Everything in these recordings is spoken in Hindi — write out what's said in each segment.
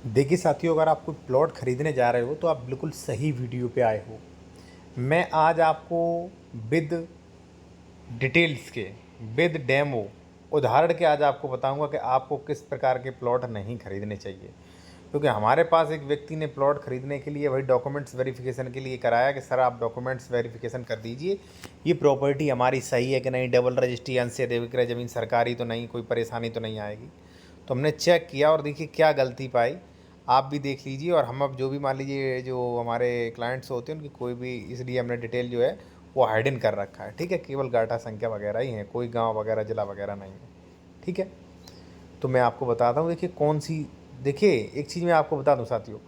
देखिए साथियों, अगर आप कोई प्लॉट खरीदने जा रहे हो तो आप बिल्कुल सही वीडियो पे आए हो। मैं आज आपको विद डिटेल्स के, विद डेमो, उदाहरण के आज आपको बताऊंगा कि आपको किस प्रकार के प्लॉट नहीं खरीदने चाहिए। क्योंकि हमारे पास एक व्यक्ति ने प्लॉट खरीदने के लिए वही डॉक्यूमेंट्स वेरिफिकेशन के लिए कराया कि सर आप डॉक्यूमेंट्स वेरिफिकेशन कर दीजिए, ये प्रॉपर्टी हमारी सही है कि नहीं, डबल रजिस्ट्री, अंश से विक्रय ज़मीन सरकारी तो नहीं, कोई परेशानी तो नहीं आएगी। तो हमने चेक किया और देखिए क्या गलती पाई, आप भी देख लीजिए। और हम अब जो भी मान लीजिए जो हमारे क्लाइंट्स होते हैं उनकी कोई भी, इसलिए हमने डिटेल जो है वो हाइडन कर रखा है। ठीक है, केवल गाटा संख्या वगैरह ही है, कोई गांव वगैरह जिला वगैरह नहीं है। ठीक है, तो मैं आपको बताता हूँ। देखिए कौन सी, देखिए एक चीज़ मैं आपको बता दूँ साथियों,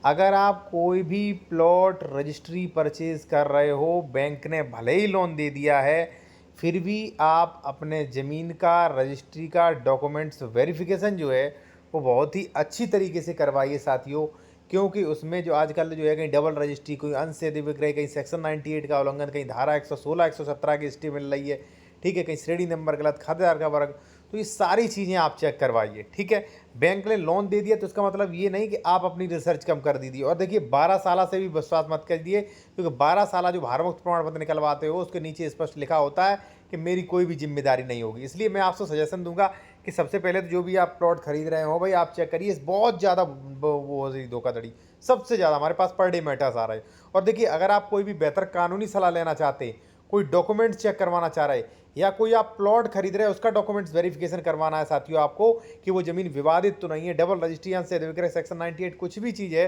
अगर आप कोई भी प्लॉट रजिस्ट्री परचेज कर रहे हो, बैंक ने भले ही लोन दे दिया है, फिर भी आप अपने ज़मीन का रजिस्ट्री का डॉक्यूमेंट्स वेरिफिकेशन जो है वो बहुत ही अच्छी तरीके से करवाइए साथियों। क्योंकि उसमें जो आजकल जो है कहीं डबल रजिस्ट्री, कोई अंश से विक्रय, कहीं सेक्शन 98 का उल्लंघन, कहीं धारा 116 117 की हिस्ट्री मिल रही है। ठीक है, कहीं श्रेणी नंबर गलत, खातेदार का वर्ग, तो ये सारी चीज़ें आप चेक करवाइए। ठीक है, बैंक ने लोन दे दिया तो इसका मतलब ये नहीं कि आप अपनी रिसर्च कम कर दीजिए। और देखिए 12 साल से भी विश्वास मत करिए, क्योंकि 12 साल जो भारमुक्त प्रमाण पत्र निकलवाते हो उसके नीचे स्पष्ट लिखा होता है कि मेरी कोई भी जिम्मेदारी नहीं होगी। इसलिए मैं आपसे सजेशन दूंगा कि सबसे पहले तो जो भी आप प्लॉट खरीद रहे हो भाई, आप चेक करिए। बहुत ज़्यादा वो हो रही धोखाधड़ी, सबसे ज़्यादा हमारे पास पर डे मैटर्स आ रहे हैं। और देखिए अगर आप कोई भी बेहतर कानूनी सलाह लेना चाहते हैं, कोई डॉक्यूमेंट्स चेक करवाना चाह रहे हैं, या कोई आप प्लॉट खरीद रहे हैं उसका डॉक्यूमेंट्स वेरिफिकेशन करवाना है साथियों आपको कि वो ज़मीन विवादित तो नहीं है, डबल रजिस्ट्री से विक्रय सेक्शन 98 कुछ भी चीज़ है,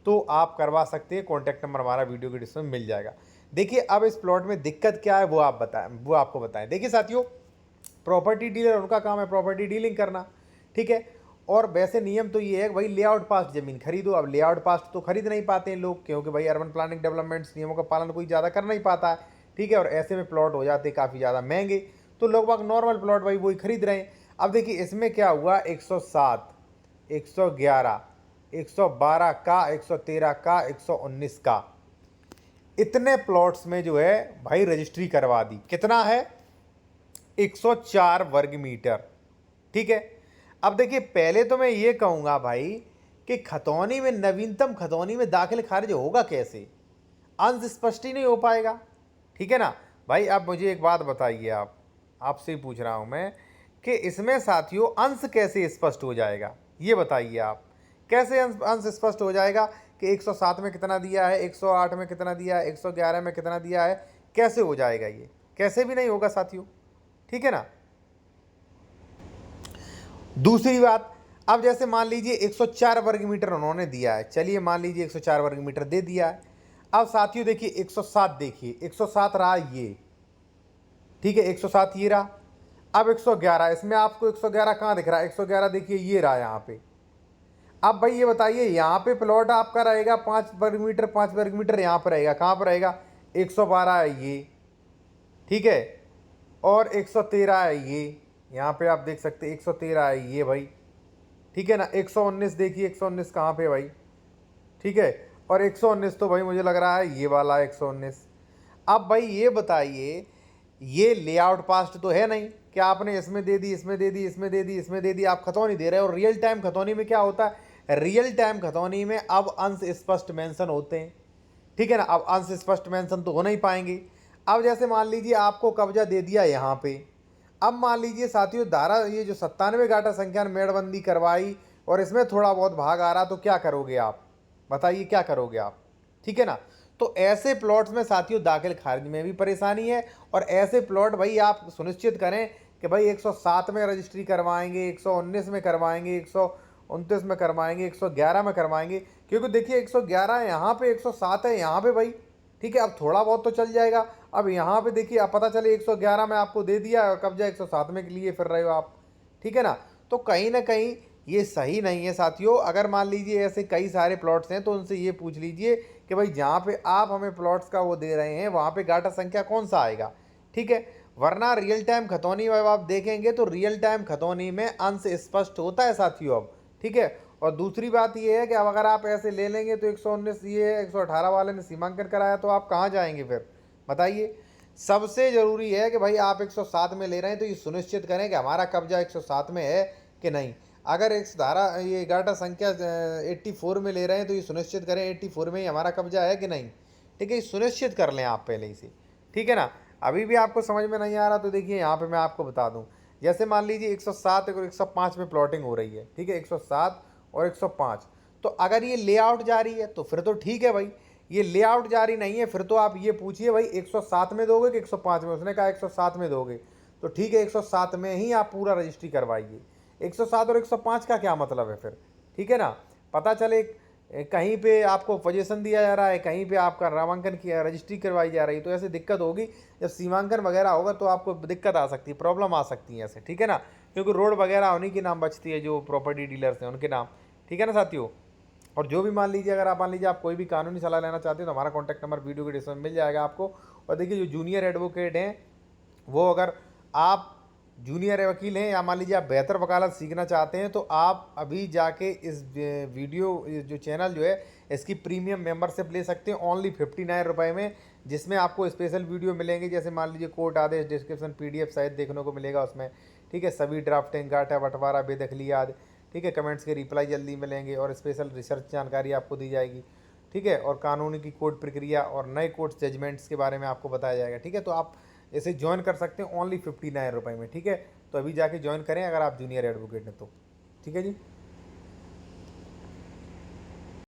तो आप करवा सकते हैं। कॉन्टैक्ट नंबर हमारा वीडियो के डिस्क्रिप्शन में मिल जाएगा। देखिए अब इस प्लॉट में दिक्कत क्या है वो आप बताएं, वो आपको बताएं। देखिए साथियों, प्रॉपर्टी डीलर उनका काम है प्रॉपर्टी डीलिंग करना। ठीक है, और वैसे नियम तो ये है कि भाई लेआउट पास ज़मीन खरीदो। अब लेआउट पास तो खरीद नहीं पाते हैं लोग, क्योंकि भाई अर्बन प्लानिंग डेवलपमेंट्स नियमों का पालन कोई ज़्यादा कर नहीं पाता है। ठीक है, और ऐसे में प्लॉट हो जाते काफ़ी ज़्यादा महंगे, तो लोग बाग नॉर्मल प्लॉट भाई वही खरीद रहे हैं। अब देखिए इसमें क्या हुआ, 107, 111, 112 का, 113 का, 119 का, इतने प्लॉट्स में जो है भाई रजिस्ट्री करवा दी। कितना है, 104 वर्ग मीटर। ठीक है, अब देखिए पहले तो मैं ये कहूंगा भाई कि खतौनी में, नवीनतम खतौनी में दाखिल खारिज होगा कैसे, अंश स्पष्ट ही नहीं हो पाएगा। ठीक है ना भाई, आप मुझे एक बात बताइए, आप, आपसे ही पूछ रहा हूं मैं कि इसमें साथियों अंश कैसे स्पष्ट हो जाएगा, ये बताइए आप। कैसे अंश अंश स्पष्ट हो जाएगा कि 107 में कितना दिया है, 108 में कितना दिया है, 111 में कितना दिया है, कैसे हो जाएगा ये, कैसे भी नहीं होगा साथियों। ठीक है ना। दूसरी बात, अब जैसे मान लीजिए 104 वर्ग मीटर उन्होंने दिया है, चलिए मान लीजिए 104 वर्ग मीटर दे दिया है। अब साथियों देखिए 107, देखिए 107 रहा ये। ठीक है, 107 ये रहा। अब 111, इसमें आपको 111 कहाँ दिख रहा है, 111 देखिए ये रहा यहाँ पे। अब भाई ये बताइए, यहाँ पे प्लॉट आपका रहेगा 5 वर्ग मीटर, 5 वर्ग मीटर यहाँ पर रहेगा, कहाँ पर रहेगा, 112 है ये। ठीक है, और 113 है ये, यहाँ पे आप देख सकते हैं 113 है ये भाई। ठीक है ना, 119 देखिए, 119 कहाँ पे भाई। ठीक है, और 119 तो भाई मुझे लग रहा है ये वाला 119। अब भाई ये बताइए, ये लेआउट पास्ट तो है नहीं कि आपने इसमें दे दी, इसमें दे दी, इसमें दे दी, इसमें दे दी, आप खतौनी दे रहे हो। और रियल टाइम खतौनी में क्या होता है, रियल टाइम खतौनी में अब अंश स्पष्ट मेंशन होते हैं। ठीक है ना, अब अंश स्पष्ट मेंशन तो हो नहीं पाएंगे। अब जैसे मान लीजिए आपको कब्जा दे दिया यहाँ पे, अब मान लीजिए साथियों धारा ये जो 97 गाटा संख्या ने मेड़बंदी करवाई और इसमें थोड़ा बहुत भाग आ रहा, तो क्या करोगे आप, बताइए क्या करोगे आप। ठीक है ना, तो ऐसे प्लॉट्स में साथियों दाखिल खारिज में भी परेशानी है। और ऐसे प्लॉट भाई आप सुनिश्चित करें कि भाई 107 में रजिस्ट्री करवाएंगे, 119 में करवाएंगे, 129 में करवाएंगे, 111 में करवाएंगे। क्योंकि देखिए 111 है यहाँ पे, 107 है यहाँ पे भाई। ठीक है, अब थोड़ा बहुत तो चल जाएगा। अब यहाँ पे देखिए, अब पता चले 111 में आपको दे दिया और कब्जा 107 में के लिए फिर रहे हो आप। ठीक है ना, तो कहीं ना कहीं ये सही नहीं है साथियों। अगर मान लीजिए ऐसे कई सारे प्लॉट्स हैं तो उनसे ये पूछ लीजिए कि भाई जहाँ पे आप हमें प्लॉट्स का वो दे रहे हैं वहाँ पे गाटा संख्या कौन सा आएगा। ठीक है, वरना रियल टाइम खतौनी में आप देखेंगे तो रियल टाइम खतौनी में अंश स्पष्ट होता है साथियों अब। ठीक है, और दूसरी बात ये है कि अब अगर आप ऐसे ले लेंगे तो 119 ये 118 वाले ने सीमांकन कराया, तो आप कहाँ जाएंगे फिर, बताइए। सबसे ज़रूरी है कि भाई आप 107 में ले रहे हैं तो ये सुनिश्चित करें कि हमारा कब्जा 107 में है कि नहीं। अगर इस धारा ये गाटा संख्या 84 में ले रहे हैं तो ये सुनिश्चित करें 84 में ही हमारा कब्जा है कि नहीं। ठीक है, ये सुनिश्चित कर लें आप पहले ही से। ठीक है ना। अभी भी आपको समझ में नहीं आ रहा तो देखिए यहाँ पे मैं आपको बता दूँ। जैसे मान लीजिए 107 और 105 में प्लॉटिंग हो रही है। ठीक है, 107 और 105। तो अगर ये लेआउट जारी है तो फिर तो ठीक है भाई। ये लेआउट जारी नहीं है फिर तो आप ये पूछिए भाई 107 में दोगे कि 105 में। उसने कहा 107 में दोगे तो ठीक है, 107 में ही आप पूरा रजिस्ट्री करवाइए। 107 और 105 का क्या मतलब है फिर। ठीक है ना। पता चले कहीं पे आपको पोजीशन दिया जा रहा है, कहीं पे आपका नामांकन किया रजिस्ट्री करवाई जा रही है, तो ऐसे दिक्कत होगी। जब सीमांकन वगैरह होगा तो आपको दिक्कत आ सकती है, प्रॉब्लम आ सकती है ऐसे। ठीक है ना, क्योंकि रोड वगैरह उन्हीं के नाम बचती है, जो प्रॉपर्टी डीलर्स हैं उनके नाम। ठीक है ना साथियों। और जो भी मान लीजिए, अगर आप मान लीजिए आप कोई भी कानूनी सलाह लेना चाहते हैं तो हमारा कॉन्टैक्ट नंबर वीडियो के डिस्क्रिप्शन में मिल जाएगा आपको। और देखिए जो जूनियर एडवोकेट हैं वो, अगर आप जूनियर वकील हैं या मान लीजिए आप बेहतर वकालत सीखना चाहते हैं तो आप अभी जाके इस वीडियो जो चैनल जो है इसकी प्रीमियम मेंबरशिप ले सकते हैं ओनली 59 रुपये में, जिसमें आपको स्पेशल वीडियो मिलेंगे। जैसे मान लीजिए कोर्ट आदेश डिस्क्रिप्शन PDF शायद देखने को मिलेगा उसमें। ठीक है, सभी ड्राफ्टिंग गाटा बंटवारा बेदखली आदि। ठीक है, कमेंट्स के रिप्लाई जल्दी मिलेंगे और स्पेशल रिसर्च जानकारी आपको दी जाएगी। ठीक है, और कानूनी की कोर्ट प्रक्रिया और नए कोर्ट जजमेंट्स के बारे में आपको बताया जाएगा। ठीक है, तो आप इसे ज्वाइन कर सकते हैं ओनली 59 रुपये में। ठीक है, तो अभी जाके ज्वाइन करें अगर आप जूनियर एडवोकेट हैं तो। ठीक है जी।